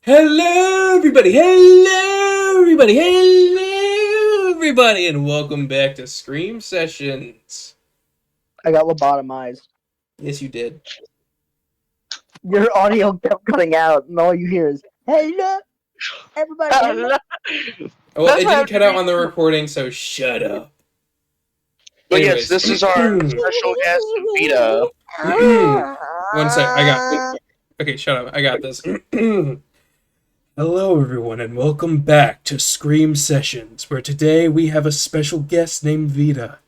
Hello, everybody! Hello, everybody! Hello, everybody! And welcome back to Scream Sessions. I got lobotomized. Yes, you did. Your audio kept cutting out, and all you hear is, hello, everybody, hello. Well, it didn't cut out on the recording, so shut up. But Anyways. yes, this is our special guest, Vita. One sec, I got this. Okay, shut up, I got this. Hello, everyone, and welcome back to Scream Sessions, where today we have a special guest named Vita.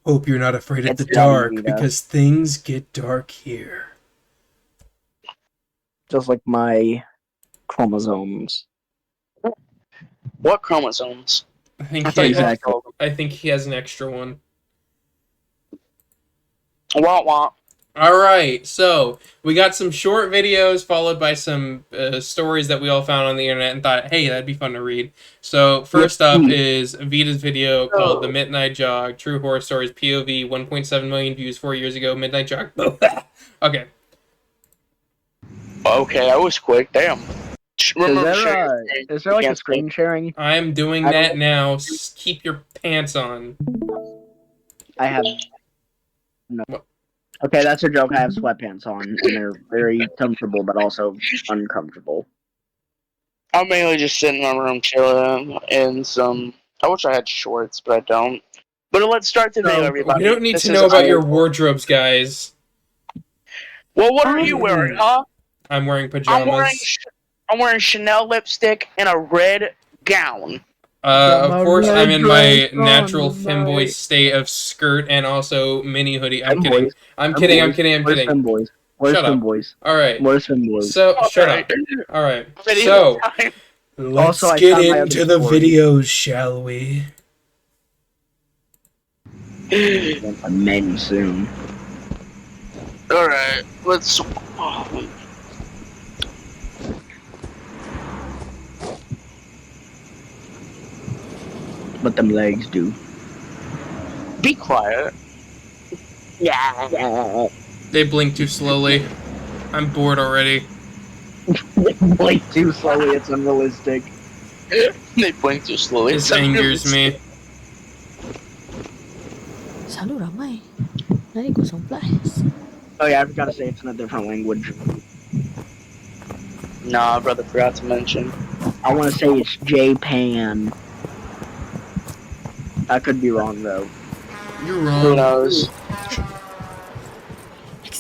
Hope you're not afraid of the dark, because things get dark here. Just like my chromosomes. What chromosomes? I think he has an extra one. Wah wah. Alright, so we got some short videos followed by some stories that we all found on the internet and thought, hey, that'd be fun to read. So first up is Vita's video called The Midnight Jog, True Horror Stories POV, 1.7 million views 4 years ago, Midnight Jog. Okay. Okay, I was quick, damn. Is there like a screen sharing? I'm doing that now. Keep your pants on. I have... No. Okay, that's a joke. I have sweatpants on, and they're very comfortable, but also uncomfortable. I'm mainly just sitting in my room chilling in some... I wish I had shorts, but I don't. But let's start the video, everybody. We don't need to know about your wardrobes, guys. Well, what are you wearing, huh? I'm wearing pajamas. I'm wearing Chanel lipstick and a red gown. Of course, I'm in my natural femboy state of skirt and also mini hoodie. I'm kidding. I'm kidding. Where's femboys? Where's femboys? Alright. Where's femboys? So, shut up. Alright. So, let's get into the videos, shall we? Men soon. Alright, let's... What them legs do. Be quiet. Yeah. They blink too slowly. I'm bored already. They blink too slowly, it's unrealistic. They blink too slowly. This angers me. Selalu ramai. Dari 0+. Oh yeah, I forgot to say it's in a different language. Nah, brother, forgot to mention. I want to say it's Japan. I could be wrong though. You're wrong. Who knows?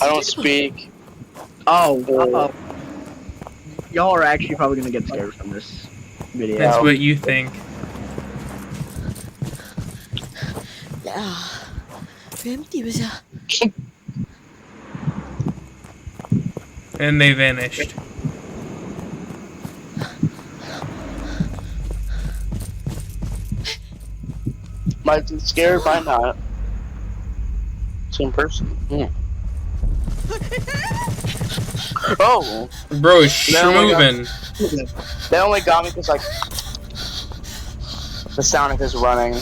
I don't speak. Oh, y'all are actually probably gonna get scared from this video. That's what you think. Ya. BOJAK-M.D bisa. And they vanished. Might be scared, might not. Same person. Yeah. Oh! Bro, it's moving. They only got me because, like, the sound of his running.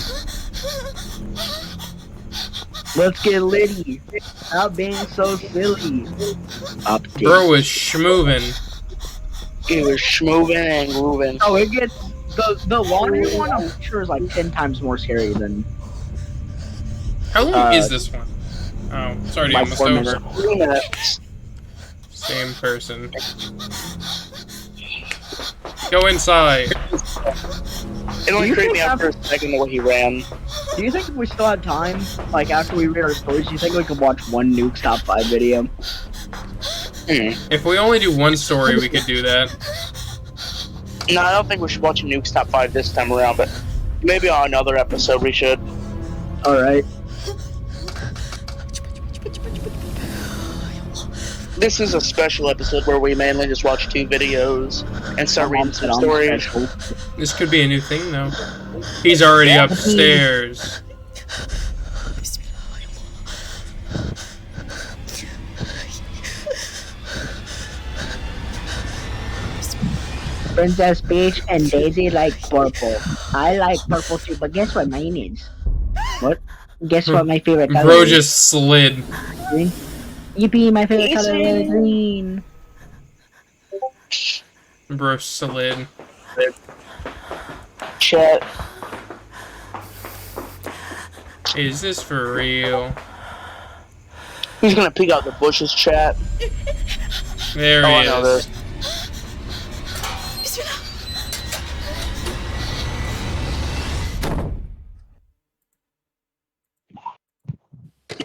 Let's get litty. Stop being so silly. Bro was schmoving. He was schmoving and grooving. Oh, it gets... The laundry one, I'm sure, is like 10 times more scary than... How long is this one? Oh, it's already like almost over. 3 minutes. Same person. Go inside. It only creeped me out for a second the way he ran. Do you think if we still had time, like after we read our stories, do you think we could watch one Nuke's Top 5 video? If we only do one story, we could do that. No, I don't think we should watch Nuke's Top 5 this time around, but maybe on another episode we should. Alright. This is a special episode where we mainly just watch 2 videos and start reading some stories. This could be a new thing, though. He's already upstairs. Princess Peach and Daisy like purple. I like purple too, but guess what mine is? What? Guess what my favorite color Bro is? just slid. Green. Yippee, my favorite color is green. Bro slid. Chat. Is this for real? He's gonna peek out the bushes, chat. There Oh, he I know is. this. Bismillah.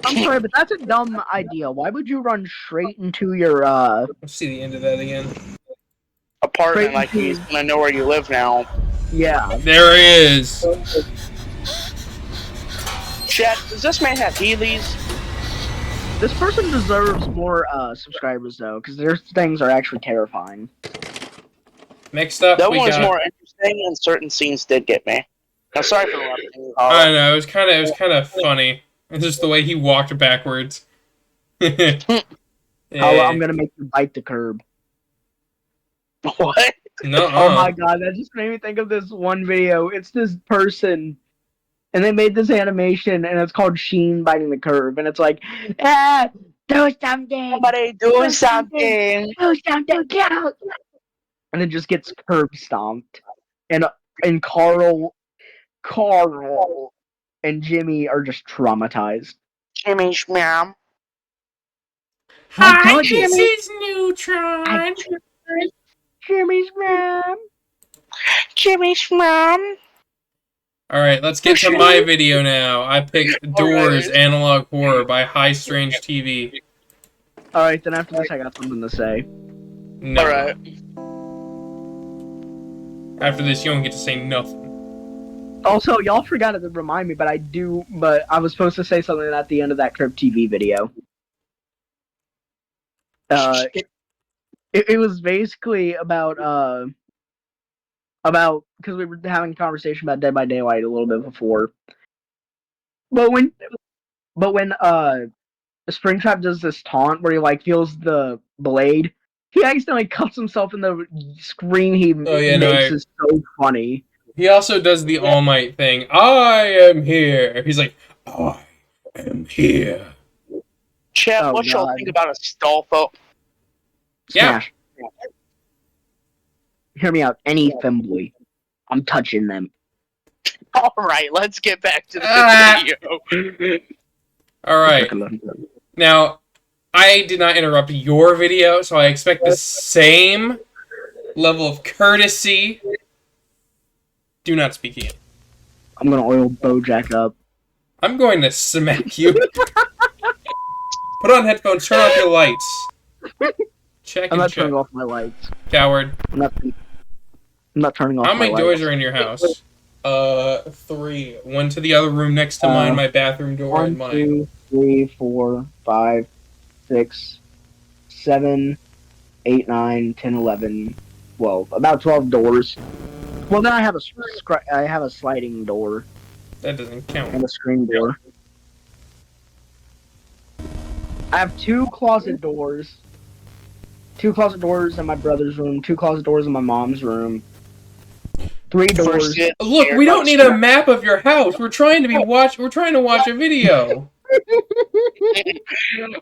I'm sorry, but that's a dumb idea. Why would you run straight into your Let's see the end of that again. Apartment, Straight like he's into- gonna know where you live now. Yeah. There he is. Chat, does this man have Heelys? This person deserves more subscribers though, because their things are actually terrifying. Next up, That we one was got. more interesting, and certain scenes did get me. I'm sorry for interrupting you. I don't know. It was kind of funny. It's just the way he walked backwards. I'm Yeah. gonna make you bite the curb. What? No. Oh my god, that just made me think of this one video. It's this person, and they made this animation, and it's called Sheen biting the curb, and it's like, do something, Somebody do something. do something, go. And it just gets curb stomped, and Carl and Jimmy are just traumatized. Jimmy Schmam. I told you. This is Neutron. Jimmy's mom. Jimmy Schmam. All right, let's get to my video now. I picked Doors Alright. Analog Horror by High Strange TV. All right, then after this, I got something to say. No. Alright. After this, you don't get to say nothing. Also, y'all forgot to remind me, but I was supposed to say something at the end of that Crypt TV video. It was basically about because we were having a conversation about Dead by Daylight a little bit before. But when Springtrap does this taunt where he like feels the blade, he accidentally cuts himself, and the scream he makes is so funny. He also does the All Might thing. I am here. He's like, I am here. Chat, Oh, what y'all God. think about a stall phone? Yeah. Smash. Hear me out. Any femboy, I'm touching them. Alright, let's get back to the video. All right. Now, I did not interrupt your video, so I expect the same level of courtesy. Do not speak again. I'm gonna oil BOJAK up. I'm going to smack you. Put on headphones. Turn off your lights. Check I'm and not check. turning off my lights. Coward. I'm not turning off How my many lights. doors are in your house? 3. One to the other room next to mine, my bathroom door, and 1, mine. 2, 3, 4, 5, 6, 7, 8, 9, 10, 11, 12. About 12 doors. Well, then I have a sliding door That doesn't count. and a screen door. I have 2 closet doors. 2 closet doors in my brother's room. 2 closet doors in my mom's room. 3 doors. Look, we don't need a map of your house. We're trying to watch a video.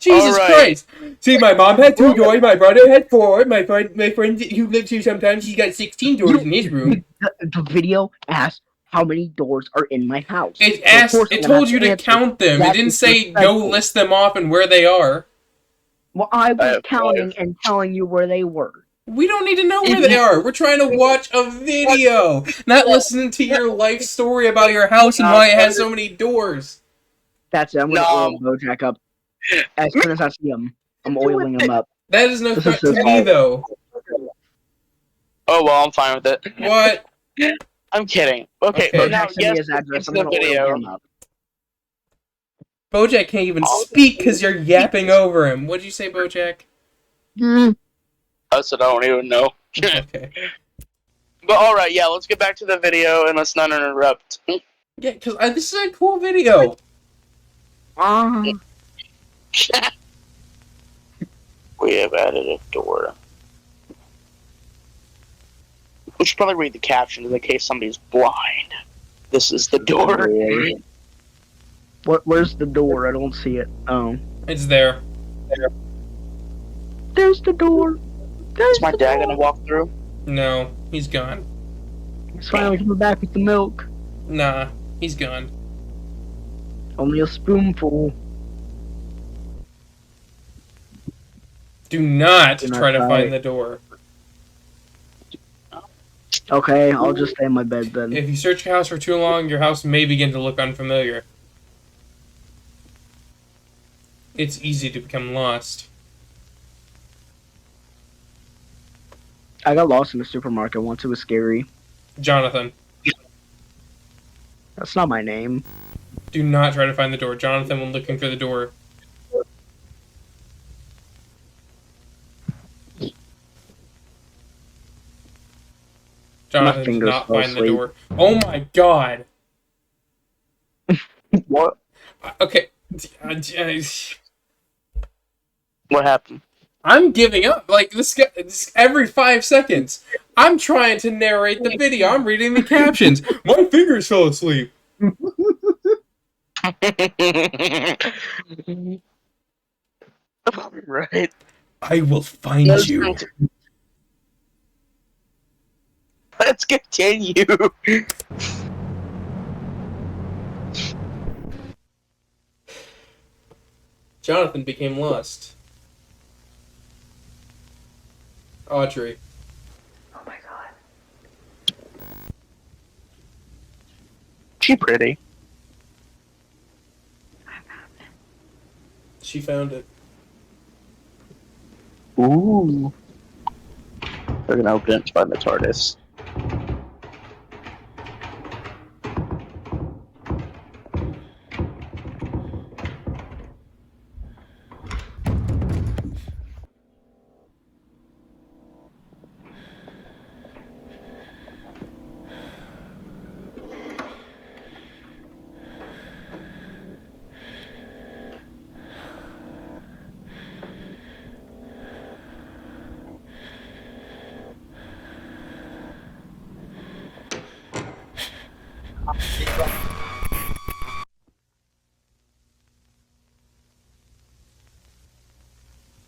Jesus Christ! See, my mom had 2 doors. My brother had 4. My friend who lives here sometimes, he's got 16 doors in his room. The video asked how many doors are in my house. It asked. It told you to count them. It didn't say go list them off and where they are. Well, I was counting and telling you where they were. We don't need to know where they are. We're trying to watch a video, not listening to your life story about your house and why it has so many doors. That's it. I'm gonna oil BOJAK up as soon as I see him. I'm oiling him up. That is no threat to me, though. Oh well, I'm fine with it. What? I'm kidding. Okay, but now BOJAK send me his address. I'm gonna oil him up. BOJAK can't even speak because you're yapping over him. What'd you say, BOJAK? I said I don't even know. Okay. But alright, yeah, let's get back to the video and let's not interrupt. Yeah, because this is a cool video. We have added a door. We should probably read the captions in case somebody's blind. This is the door. Where's the door? I don't see it. Oh. It's there. There's the door. Is my dad gonna walk through? No, he's gone. He's finally coming back with the milk. Nah, he's gone. Only a spoonful. Do not Do not try to try. find the door. Okay, I'll just stay in my bed then. If you search your house for too long, your house may begin to look unfamiliar. It's easy to become lost. I got lost in the supermarket once. It was scary. Jonathan, That's not my name. do not try to find the door. Jonathan went looking for the door. Jonathan did fingers not fell find the asleep. door. Oh my god! What? Okay. What happened? I'm giving up. Like, this every 5 seconds. I'm trying to narrate the video. I'm reading the captions. My fingers fell asleep. Right. I will find you. Let's continue. Jonathan became lost. Audrey. Oh my god. She pretty. She found it. Ooh. They're gonna open it and find the TARDIS.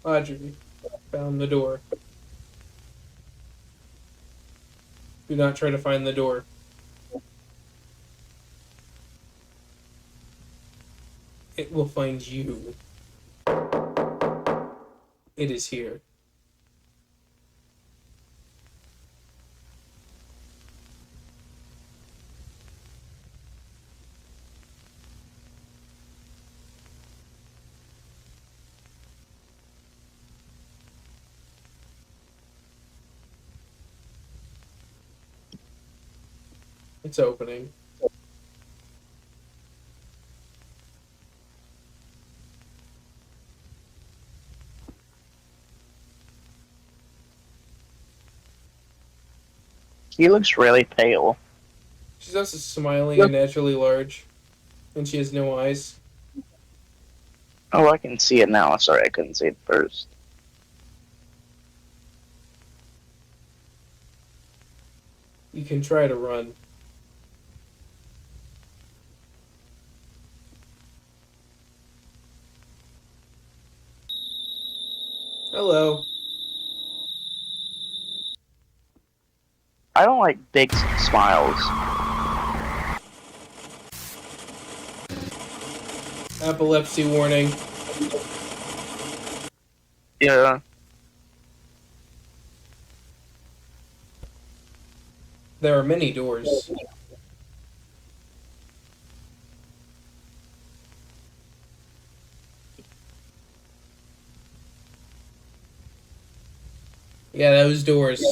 Audrey found the door. Do not try to find the door. It will find you. It is here. It's opening. He looks really pale. She's also smiling and naturally large. And she has no eyes. Oh, I can see it now. Sorry, I couldn't see it first. You can try to run. Hello. I don't like big smiles. Epilepsy warning. Yeah. There are many doors. Yeah, those doors.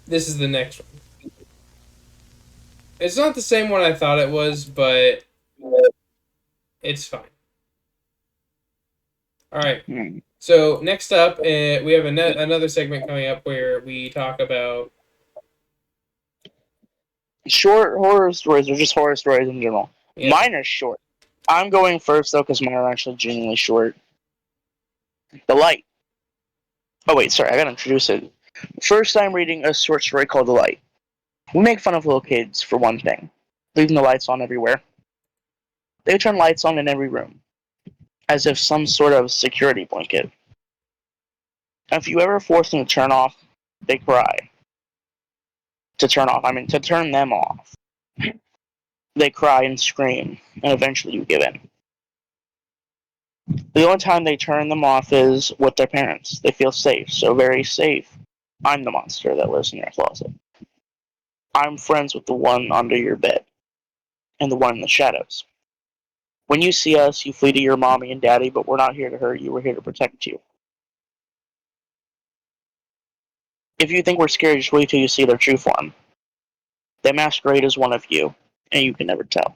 This is the next one. It's not the same one I thought it was, but it's fine. Alright, so next up, we have another segment coming up where we talk about... Short horror stories, or just horror stories in general. Yeah. Mine are short. I'm going first, though, because mine are actually genuinely short. The Light. Oh, wait, sorry, I gotta introduce it. First time reading a short story called The Light. We make fun of little kids, for one thing. Leaving the lights on everywhere. They turn lights on in every room. As if some sort of security blanket. If you ever force them to turn off, they cry. To turn off, I mean to turn them off. They cry and scream, and eventually you give in. The only time they turn them off is with their parents. They feel safe, so very safe. I'm the monster that lives in your closet. I'm friends with the one under your bed, and the one in the shadows. When you see us, you flee to your mommy and daddy, but we're not here to hurt you, we're here to protect you. If you think we're scary, just wait till you see their true form. They masquerade as one of you, and you can never tell.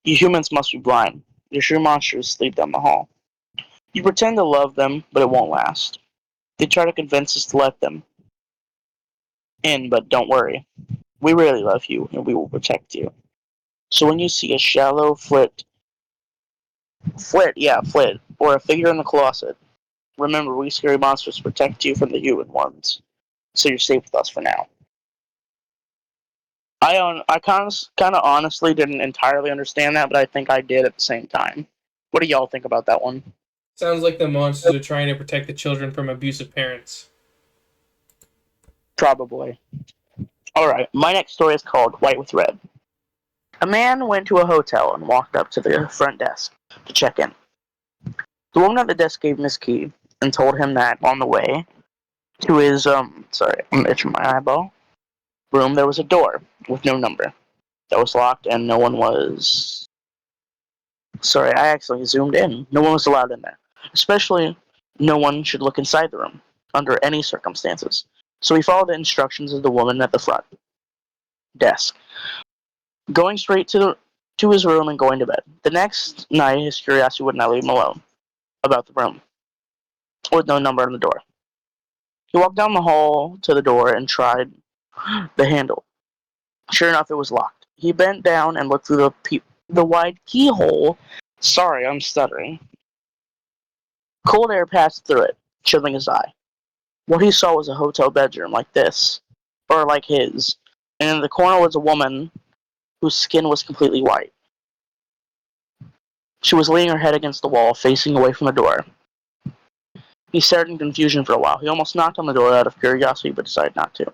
You humans must be blind. Your true monsters sleep down the hall. You pretend to love them, but it won't last. They try to convince us to let them in, but don't worry. We really love you, and we will protect you. So when you see a shallow flit, or a figure in the closet, remember we scary monsters protect you from the human ones. So you're safe with us for now. I kind of honestly didn't entirely understand that, but I think I did at the same time. What do y'all think about that one? Sounds like the monsters are trying to protect the children from abusive parents. Probably. Alright, my next story is called White with Red. A man went to a hotel and walked up to the front desk to check in. The woman at the desk gave him his key and told him that on the way to his, sorry, I'm itching my eyeball, room there was a door with no number that was locked and no one was. Sorry, I actually zoomed in. No one was allowed in there. Especially, no one should look inside the room under any circumstances. So he followed the instructions of the woman at the front desk, going straight to his room and going to bed. The next night, his curiosity would not leave him alone about the room, with no number on the door. He walked down the hall to the door and tried the handle. Sure enough, it was locked. He bent down and looked through the wide keyhole. Sorry, I'm stuttering. Cold air passed through it, chilling his eye. What he saw was a hotel bedroom like this, or like his, and in the corner was a woman whose skin was completely white. She was leaning her head against the wall, facing away from the door. He stared in confusion for a while. He almost knocked on the door out of curiosity, but decided not to.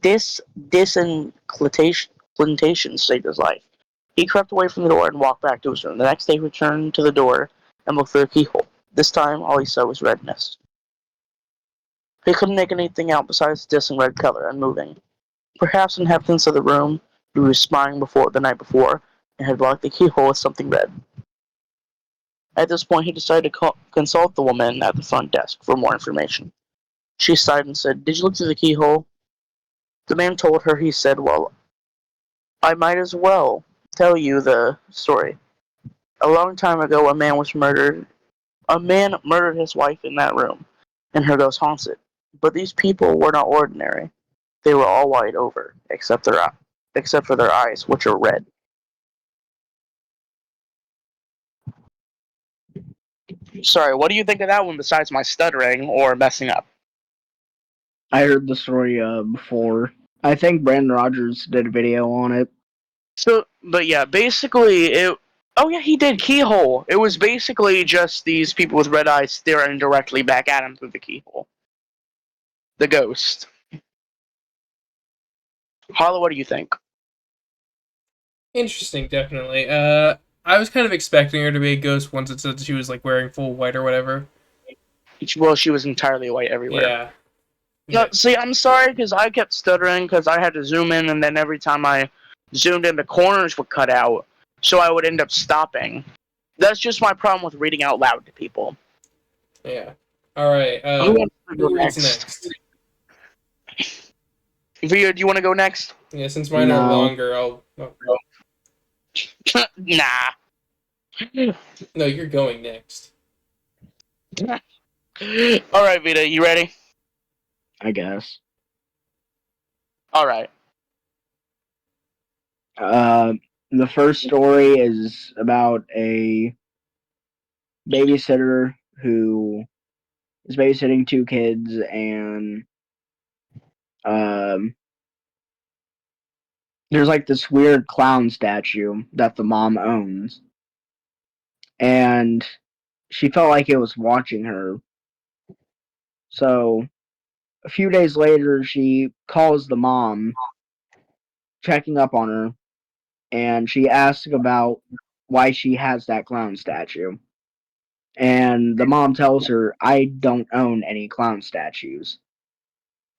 This disinclination saved his life. He crept away from the door and walked back to his room. The next day, he returned to the door and looked through the keyhole. This time, all he saw was redness. He couldn't make anything out besides the distant red color and moving. Perhaps the inhabitants of the room who was spying the night before and had blocked the keyhole with something red. At this point, he decided to consult the woman at the front desk for more information. She sighed and said, "Did you look through the keyhole?" The man told her. He said, "Well, I might as well tell you the story. A long time ago, a man was murdered. A man murdered his wife in that room, and her ghost haunts it. But these people were not ordinary. They were all white over, except for their eyes, which are red." Sorry, what do you think of that one besides my stuttering or messing up? I heard the story before. I think Brandon Rogers did a video on it. So, but yeah, basically it. Oh yeah, he did Keyhole. It was basically just these people with red eyes staring directly back at him through the keyhole. The ghost. Harlow, what do you think? Interesting, definitely. I was kind of expecting her to be a ghost once it said she was like wearing full white or whatever. Well, she was entirely white everywhere. Yeah. No, see, I'm sorry because I kept stuttering because I had to zoom in, and then every time I zoomed in, the corners would cut out, so I would end up stopping. That's just my problem with reading out loud to people. Yeah. All right. Who wants to go Who's next? Via, do you want to go next? Yeah, since mine are No. longer, I'll. Oh. Nah. No, you're going next. All right, Vita, you ready? I guess. All right. The first story is about a babysitter who is babysitting two kids, and um, there's like this weird clown statue that the mom owns, and she felt like it was watching her. So a few days later, she calls the mom, checking up on her, and she asks about why she has that clown statue. And the mom tells her, I don't own any clown statues.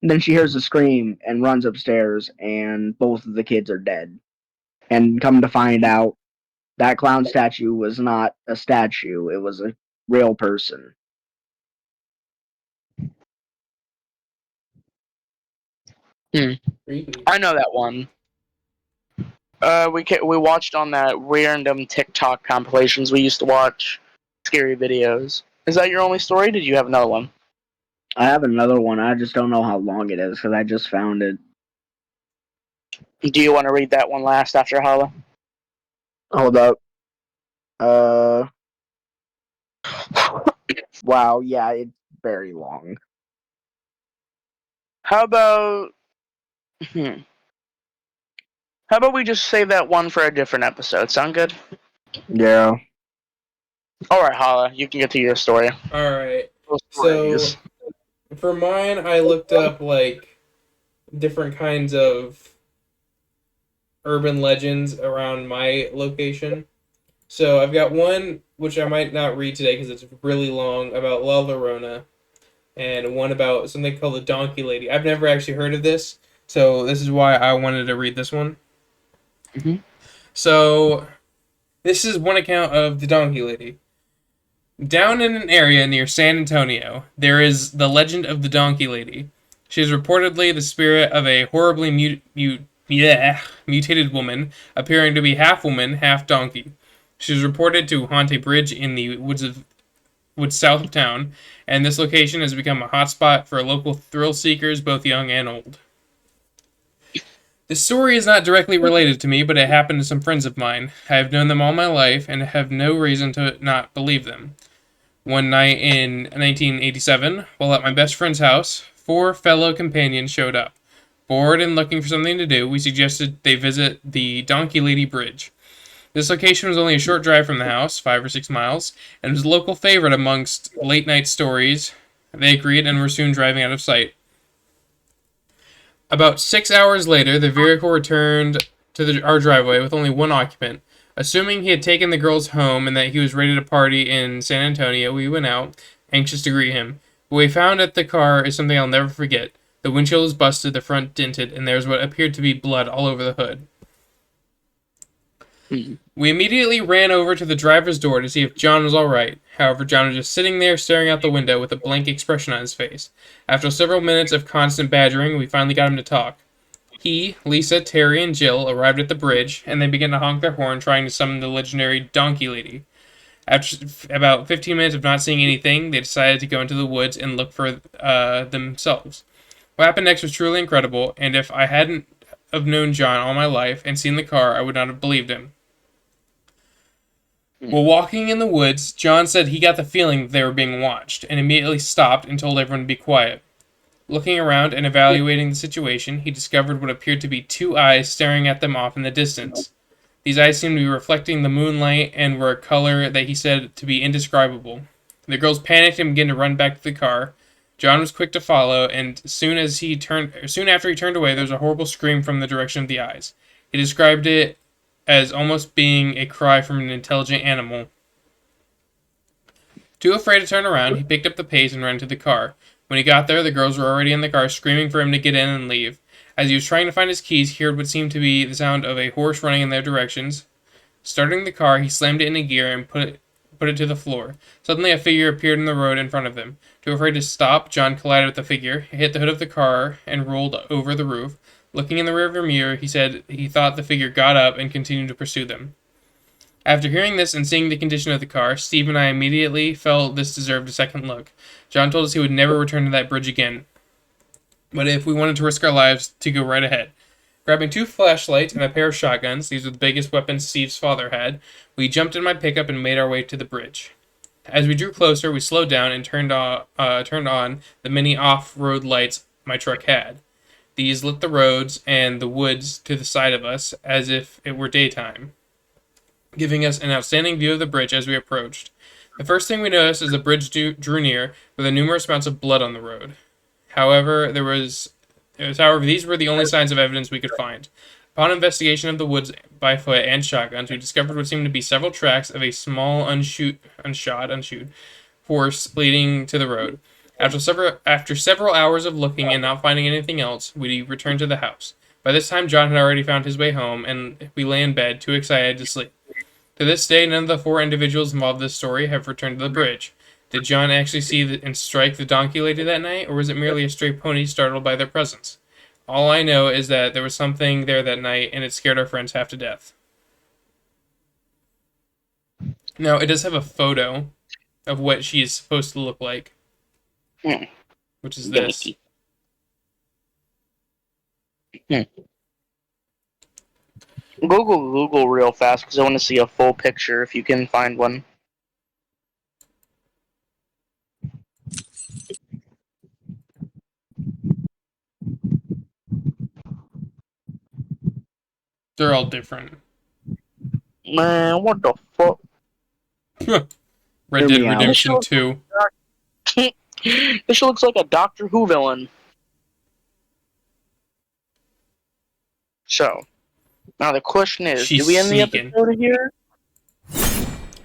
And then she hears a scream and runs upstairs, and both of the kids are dead. And come to find out, that clown statue was not a statue, it was a real person. Creepy. I know that one. We watched on that random TikTok compilations we used to watch. Scary videos. Is that your only story? Did you have another one? I have another one, I just don't know how long it is because I just found it. Do you want to read that one last after Hala? Hold up. Wow, yeah, it's very long. How about hmm. How about we just save that one for a different episode? Sound good? Yeah. All right, Hala, you can get to your story. All right. Those So stories. for mine, I looked up like different kinds of urban legends around my location. So I've got one which I might not read today because it's really long about La Llorona, and one about something called the Donkey Lady. I've never actually heard of this, so this is why I wanted to read this one. Mhm. So this is one account of the Donkey Lady. Down in an area near San Antonio, there is the legend of the Donkey Lady. She is reportedly the spirit of a horribly mutated woman, appearing to be half woman, half donkey. She is reported to haunt a bridge in the woods south of town, and this location has become a hotspot for local thrill seekers, both young and old. This story is not directly related to me, but it happened to some friends of mine. I have known them all my life and have no reason to not believe them. One night in 1987, while at my best friend's house, 4 fellow companions showed up. Bored and looking for something to do, we suggested they visit the Donkey Lady Bridge. This location was only a short drive from the house, 5 or 6 miles, and was a local favorite amongst late night stories. They agreed and were soon driving out of sight. About 6 hours later, the vehicle returned to our driveway with only one occupant. Assuming he had taken the girls home and that he was ready to party in San Antonio, we went out, anxious to greet him. What we found at the car is something I'll never forget. The windshield was busted, the front dented, and there was what appeared to be blood all over the hood. We immediately ran over to the driver's door to see if John was alright. However, John was just sitting there staring out the window with a blank expression on his face. After several minutes of constant badgering, we finally got him to talk. He, Lisa, Terry, and Jill arrived at the bridge, and they began to honk their horn trying to summon the legendary Donkey Lady. After about 15 minutes of not seeing anything, they decided to go into the woods and look for themselves. What happened next was truly incredible, and if I hadn't have known John all my life and seen the car, I would not have believed him. While walking in the woods, John said he got the feeling that they were being watched, and immediately stopped and told everyone to be quiet. Looking around and evaluating the situation, he discovered what appeared to be 2 eyes staring at them off in the distance. These eyes seemed to be reflecting the moonlight and were a color that he said to be indescribable. The girls panicked and began to run back to the car. John was quick to follow, and soon after he turned away, there was a horrible scream from the direction of the eyes. He described it as almost being a cry from an intelligent animal. Too afraid to turn around, he picked up the pace and ran to the car. When he got there, the girls were already in the car, screaming for him to get in and leave. As he was trying to find his keys, he heard what seemed to be the sound of a horse running in their directions. Starting the car, he slammed it into gear and put it to the floor. Suddenly, a figure appeared in the road in front of them. Too afraid to stop, John collided with the figure, hit the hood of the car, and rolled over the roof. Looking in the rearview mirror, he said he thought the figure got up and continued to pursue them. After hearing this and seeing the condition of the car, Steve and I immediately felt this deserved a second look. John told us he would never return to that bridge again, but if we wanted to risk our lives, to go right ahead. Grabbing 2 flashlights and a pair of shotguns, these were the biggest weapons Steve's father had, we jumped in my pickup and made our way to the bridge. As we drew closer, we slowed down and turned on the many off-road lights my truck had. These lit the roads and the woods to the side of us as if it were daytime, giving us an outstanding view of the bridge as we approached. The first thing we noticed is the bridge drew near, with the numerous amounts of blood on the road. However, these were the only signs of evidence we could find. Upon investigation of the woods by foot and shotguns, we discovered what seemed to be several tracks of a small unshod horse leading to the road. After several hours of looking and not finding anything else, we returned to the house. By this time, John had already found his way home, and we lay in bed, too excited to sleep. To this day, none of the 4 individuals involved in this story have returned to the bridge. Did John actually see and strike the donkey lady that night, or was it merely a stray pony startled by their presence? All I know is that there was something there that night, and it scared our friends half to death. Now, it does have a photo of what she is supposed to look like, which is this. Google real fast because I want to see a full picture if you can find one. They're all different. Man, what the fuck? Red Dead Redemption 2. This looks like a Doctor Who villain. So, now the question is, do we end the episode here?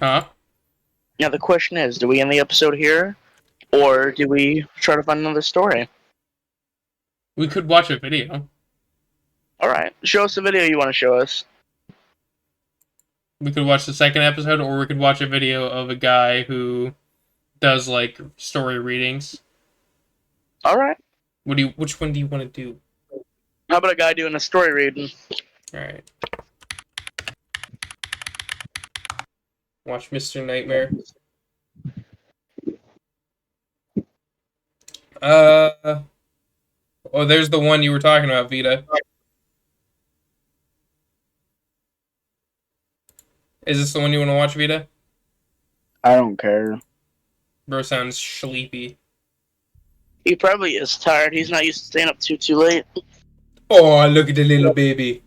Huh? Now the question is, do we end the episode here? Or do we try to find another story? We could watch a video. Alright, show us the video you want to show us. We could watch the second episode, or we could watch a video of a guy who does, like, story readings. Alright. Which one do you want to do? How about a guy doing a story reading? Alright. Watch Mr. Nightmare. Oh, there's the one you were talking about, Vita. Is this the one you want to watch, Vita? I don't care. Bro sounds sleepy. He probably is tired. He's not used to staying up too late. Oh, look at the little baby.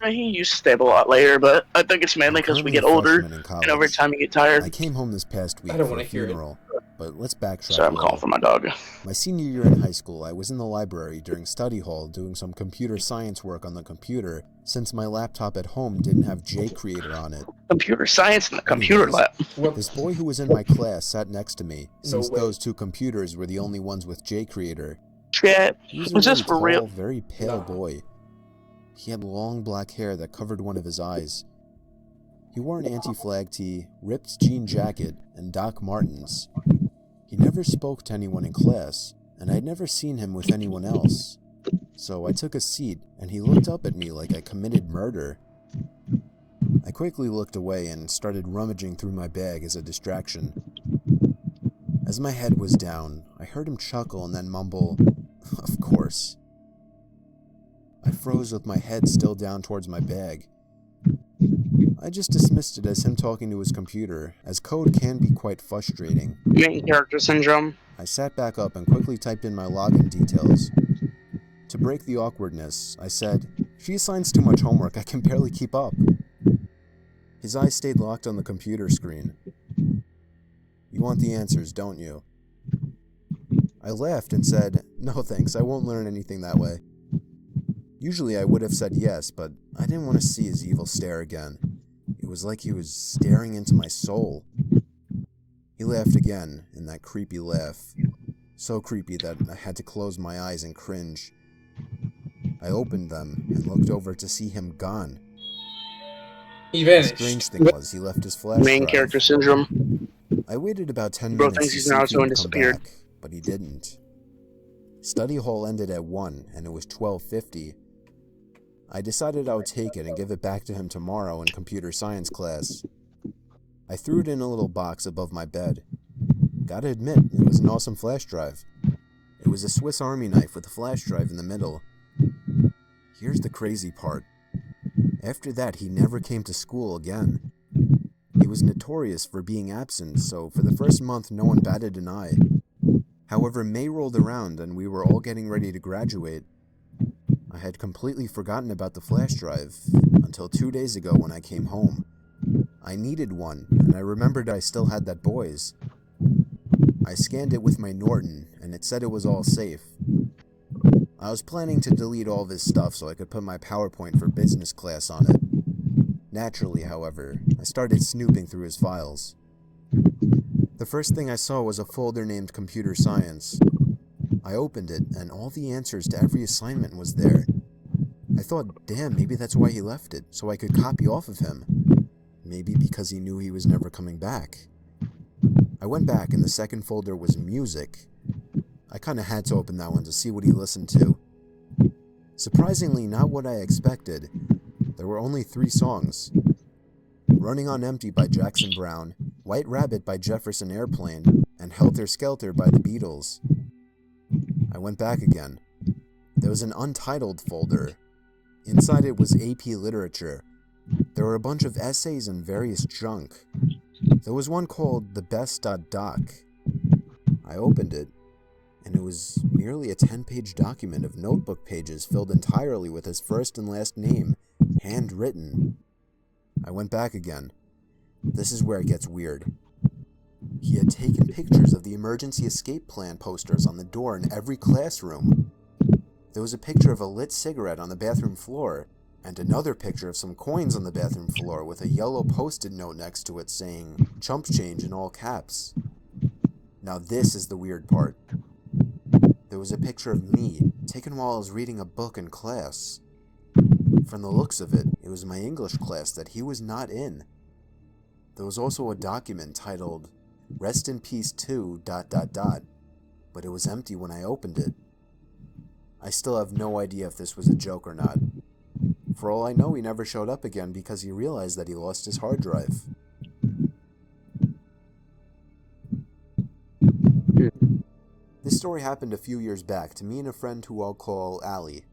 He used to stay up a lot later, but I think it's mainly because we get older, and over time you get tired. I came home this past week for a funeral, but let's backtrack. So I'm calling for my dog. My senior year in high school, I was in the library during study hall doing some computer science work on the computer, since my laptop at home didn't have JCreator on it. Computer science in the computer lab. This boy who was in my class sat next to me, since those 2 computers were the only ones with JCreator. Shit. He was Was a this really for real? tall, very pale boy. He had long black hair that covered one of his eyes. He wore an anti-flag tee, ripped jean jacket, and Doc Martens. He never spoke to anyone in class, and I'd never seen him with anyone else. So I took a seat, and he looked up at me like I committed murder. I quickly looked away and started rummaging through my bag as a distraction. As my head was down, I heard him chuckle and then mumble, "Of course." I froze with my head still down towards my bag. I just dismissed it as him talking to his computer, as code can be quite frustrating. Main character syndrome. I sat back up and quickly typed in my login details. To break the awkwardness, I said, "She assigns too much homework, I can barely keep up." His eyes stayed locked on the computer screen. "You want the answers, don't you?" I laughed and said, "No thanks, I won't learn anything that way." Usually I would have said yes, but I didn't want to see his evil stare again. It was like he was staring into my soul. He laughed again, in that creepy laugh. So creepy that I had to close my eyes and cringe. I opened them and looked over to see him gone. He vanished. The strange thing was, he left his flash Main drive. character syndrome. I waited about 10 Bro minutes thinks to he's see now if he so would come disappeared. back, but he didn't. Study hall ended at 1, and it was 12:50. I decided I would take it and give it back to him tomorrow in computer science class. I threw it in a little box above my bed. Gotta admit, it was an awesome flash drive. It was a Swiss Army knife with a flash drive in the middle. Here's the crazy part. After that, he never came to school again. He was notorious for being absent, so for the first month no one batted an eye. However, May rolled around and we were all getting ready to graduate. I had completely forgotten about the flash drive until 2 days ago when I came home. I needed one, and I remembered I still had that boy's. I scanned it with my Norton, and it said it was all safe. I was planning to delete all of his stuff so I could put my PowerPoint for business class on it. Naturally, however, I started snooping through his files. The first thing I saw was a folder named Computer Science. I opened it, and all the answers to every assignment was there. I thought, damn, maybe that's why he left it, so I could copy off of him. Maybe because he knew he was never coming back. I went back, and the second folder was music. I kinda had to open that one to see what he listened to. Surprisingly, not what I expected. There were only 3 songs. Running on Empty by Jackson Browne, White Rabbit by Jefferson Airplane, and Helter Skelter by the Beatles. I went back again. There was an untitled folder. Inside it was AP Literature. There were a bunch of essays and various junk. There was one called The Best.Doc. I opened it, and it was merely a 10-page document of notebook pages filled entirely with his first and last name, handwritten. I went back again. This is where it gets weird. He had taken pictures of the emergency escape plan posters on the door in every classroom. There was a picture of a lit cigarette on the bathroom floor, and another picture of some coins on the bathroom floor with a yellow post-it note next to it saying, "Chump change" in all caps. Now this is the weird part. There was a picture of me, taken while I was reading a book in class. From the looks of it, it was my English class that he was not in. There was also a document titled, "Rest in Peace 2... but it was empty when I opened it. I still have no idea if this was a joke or not. For all I know, he never showed up again because he realized that he lost his hard drive. This story happened a few years back to me and a friend who I'll call Allie.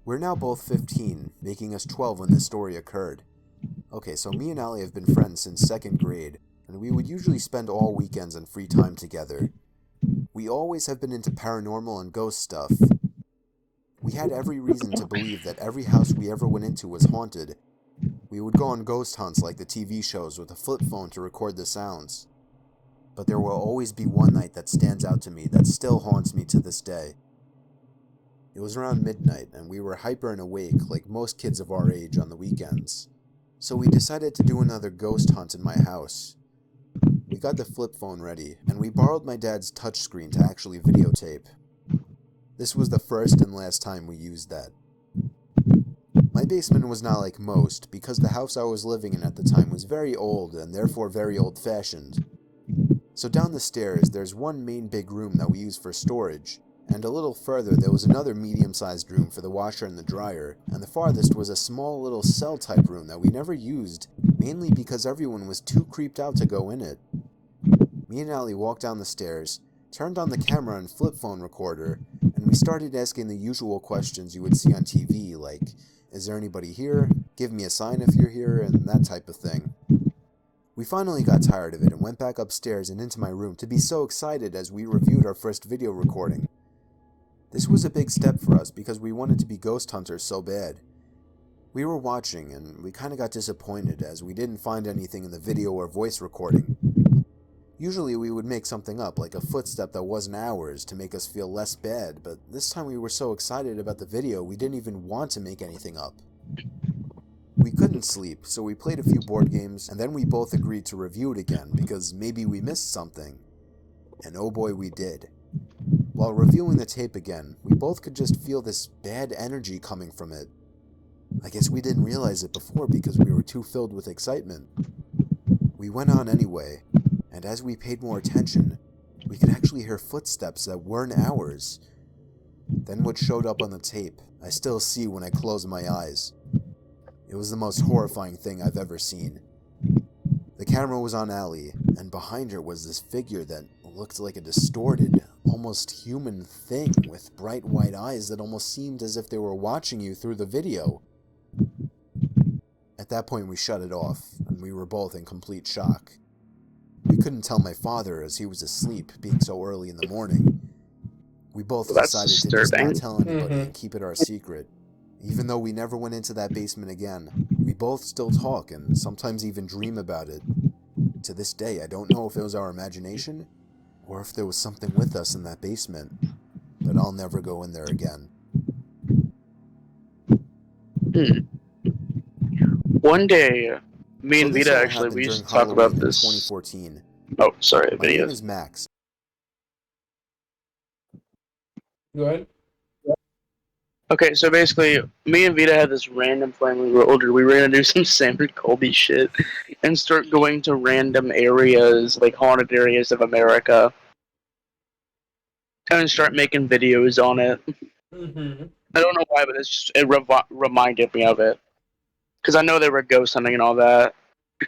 We're now both 15, making us 12 when this story occurred. Okay, so me and Allie have been friends since 2nd grade, and we would usually spend all weekends and free time together. We always have been into paranormal and ghost stuff. We had every reason to believe that every house we ever went into was haunted. We would go on ghost hunts like the TV shows with a flip phone to record the sounds. But there will always be one night that stands out to me that still haunts me to this day. It was around midnight, and we were hyper and awake like most kids of our age on the weekends. So we decided to do another ghost hunt in my house. We got the flip phone ready, and we borrowed my dad's touchscreen to actually videotape. This was the first and last time we used that. My basement was not like most, because the house I was living in at the time was very old and therefore very old-fashioned. So down the stairs, there's one main big room that we use for storage, and a little further there was another medium-sized room for the washer and the dryer, and the farthest was a small little cell-type room that we never used, mainly because everyone was too creeped out to go in it. Me and Allie walked down the stairs, turned on the camera and flip phone recorder, and we started asking the usual questions you would see on TV, like, "Is there anybody here? Give me a sign if you're here," and that type of thing. We finally got tired of it and went back upstairs and into my room to be so excited as we reviewed our first video recording. This was a big step for us because we wanted to be ghost hunters so bad. We were watching and we kinda got disappointed as we didn't find anything in the video or voice recording. Usually we would make something up, like a footstep that wasn't ours, to make us feel less bad, but this time we were so excited about the video we didn't even want to make anything up. We couldn't sleep, so we played a few board games, and then we both agreed to review it again, because maybe we missed something. And oh boy, we did. While reviewing the tape again, we both could just feel this bad energy coming from it. I guess we didn't realize it before because we were too filled with excitement. We went on anyway, and as we paid more attention, we could actually hear footsteps that weren't ours. Then what showed up on the tape, I still see when I close my eyes. It was the most horrifying thing I've ever seen. The camera was on Allie, and behind her was this figure that looked like a distorted, almost human thing with bright white eyes that almost seemed as if they were watching you through the video. At that point we shut it off, and we were both in complete shock. We couldn't tell my father as he was asleep, being so early in the morning. We both That's decided to just disturbing. not tell anybody and keep it our secret. Even though we never went into that basement again, We both still talk and sometimes even dream about it. To this day, I don't know if it was our imagination or if there was something with us in that basement, but I'll never go in there again. One day, me So and this Vita all actually, happened we used during to talk about Halloween in this. 2014. Oh, sorry, My name videos. is Max. Go ahead. Okay, so basically, me and Vita had this random plan when we were older. We were gonna do some Sam and Colby shit and start going to random areas, like haunted areas of America, and start making videos on it. Mm-hmm. I don't know why, but it reminded me of it because I know they were ghost hunting and all that.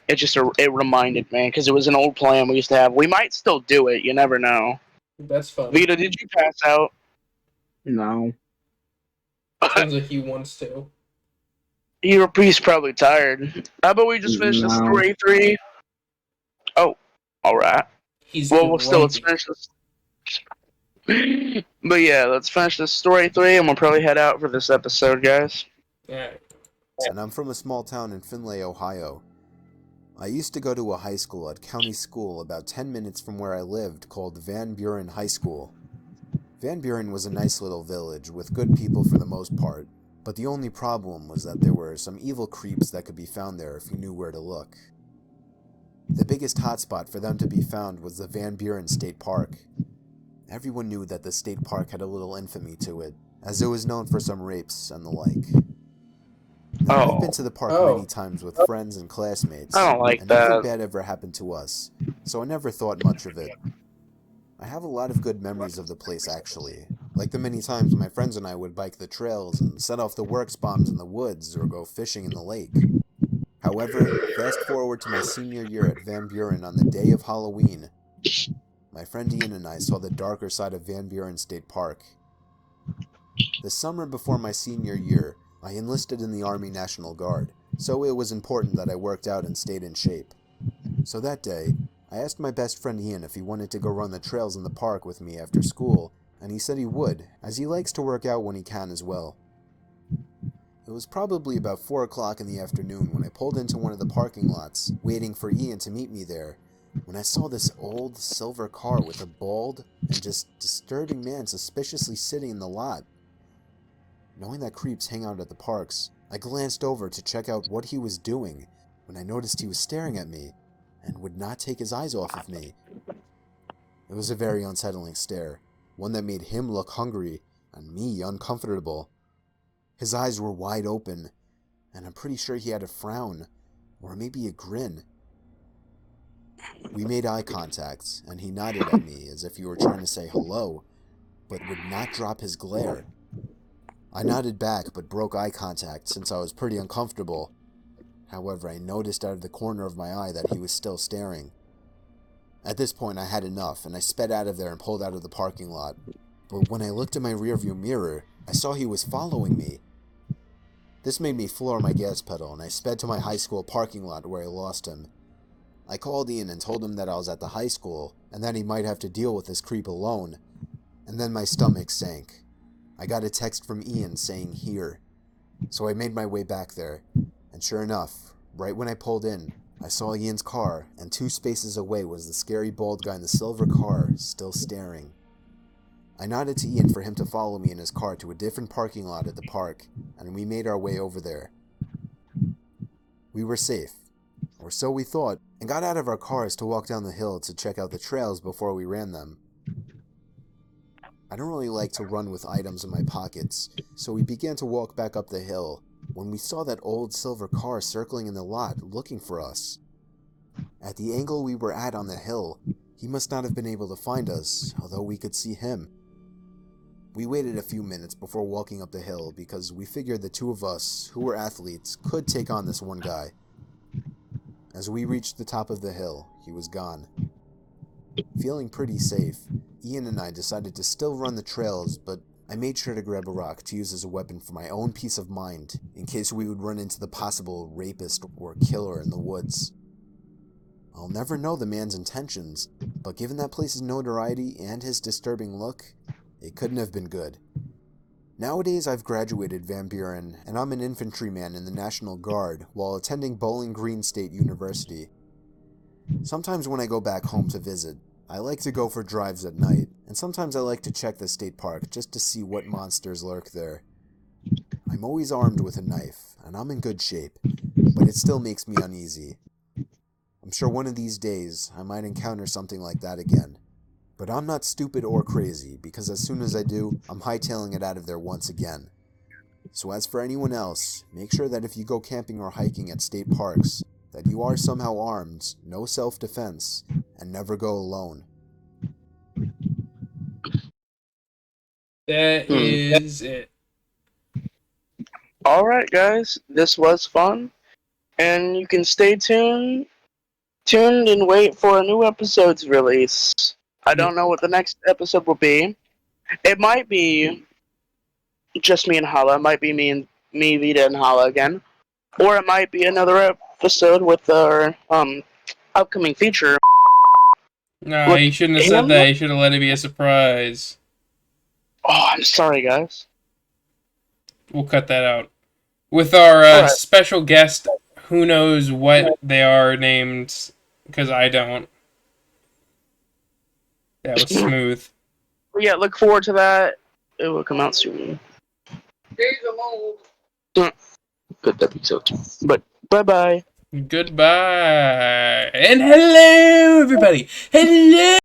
It reminded me because it was an old plan we used to have. We might still do it. You never know. That's fun. Vita, did you pass out? No. Sounds like he wants to. He's probably tired. How about we just finish the No. story 3? Oh, all right. He's Well, let's grumpy. finish this. But yeah, let's finish this story 3, and we'll probably head out for this episode, guys. Alright. And I'm from a small town in Findlay, Ohio. I used to go to a high school at County School about 10 minutes from where I lived called Van Buren High School. Van Buren was a nice little village with good people for the most part, but the only problem was that there were some evil creeps that could be found there if you knew where to look. The biggest hotspot for them to be found was the Van Buren State Park. Everyone knew that the state park had a little infamy to it, as it was known for some rapes and the like. Now, I've been to the park many times with friends and classmates, I don't like and nothing that. bad ever happened to us, so I never thought much of it. I have a lot of good memories of the place actually, like the many times my friends and I would bike the trails and set off the works bombs in the woods or go fishing in the lake. However, fast forward to my senior year at Van Buren on the day of Halloween, my friend Ian and I saw the darker side of Van Buren State Park. The summer before my senior year, I enlisted in the Army National Guard, so it was important that I worked out and stayed in shape. So that day, I asked my best friend Ian if he wanted to go run the trails in the park with me after school, and he said he would, as he likes to work out when he can as well. It was probably about 4 o'clock in the afternoon when I pulled into one of the parking lots, waiting for Ian to meet me there, when I saw this old silver car with a bald and just disturbing man suspiciously sitting in the lot. Knowing that creeps hang out at the parks, I glanced over to check out what he was doing when I noticed he was staring at me and would not take his eyes off of me. It was a very unsettling stare, one that made him look hungry and me uncomfortable. His eyes were wide open, and I'm pretty sure he had a frown, or maybe a grin. We made eye contact, and he nodded at me as if he were trying to say hello, but would not drop his glare. I nodded back but broke eye contact since I was pretty uncomfortable. However, I noticed out of the corner of my eye that he was still staring. At this point I had enough and I sped out of there and pulled out of the parking lot. But when I looked in my rearview mirror, I saw he was following me. This made me floor my gas pedal and I sped to my high school parking lot where I lost him. I called Ian and told him that I was at the high school and that he might have to deal with this creep alone. And then my stomach sank. I got a text from Ian saying here. So I made my way back there, and sure enough, right when I pulled in, I saw Ian's car, and 2 spaces away was the scary bald guy in the silver car, still staring. I nodded to Ian for him to follow me in his car to a different parking lot at the park, and we made our way over there. We were safe, or so we thought, and got out of our cars to walk down the hill to check out the trails before we ran them. I don't really like to run with items in my pockets, so we began to walk back up the hill when we saw that old silver car circling in the lot looking for us. At the angle we were at on the hill, he must not have been able to find us, although we could see him. We waited a few minutes before walking up the hill because we figured the 2 of us, who were athletes, could take on this one guy. As we reached the top of the hill, he was gone. Feeling pretty safe, Ian and I decided to still run the trails, but I made sure to grab a rock to use as a weapon for my own peace of mind, in case we would run into the possible rapist or killer in the woods. I'll never know the man's intentions, but given that place's notoriety and his disturbing look, it couldn't have been good. Nowadays, I've graduated Van Buren, and I'm an infantryman in the National Guard while attending Bowling Green State University. Sometimes when I go back home to visit, I like to go for drives at night, and sometimes I like to check the state park just to see what monsters lurk there. I'm always armed with a knife, and I'm in good shape, but it still makes me uneasy. I'm sure one of these days I might encounter something like that again. But I'm not stupid or crazy, because as soon as I do, I'm hightailing it out of there once again. So as for anyone else, make sure that if you go camping or hiking at state parks, that you are somehow armed, no self-defense, and never go alone. That is it. Alright, guys, this was fun. And you can stay tuned and wait for a new episode's release. I don't know what the next episode will be. It might be just me and Hala. It might be me, Vita, and Hala again. Or it might be another episode with our upcoming feature. Nah, With you shouldn't have said him? that. You should have let it be a surprise. Oh, I'm sorry, guys. We'll cut that out. With our Alright. special guest, who knows what they are named, because I don't. That was smooth. Yeah, look forward to that. It will come out soon. Good episode. But bye-bye. Goodbye. And hello, everybody. Hello.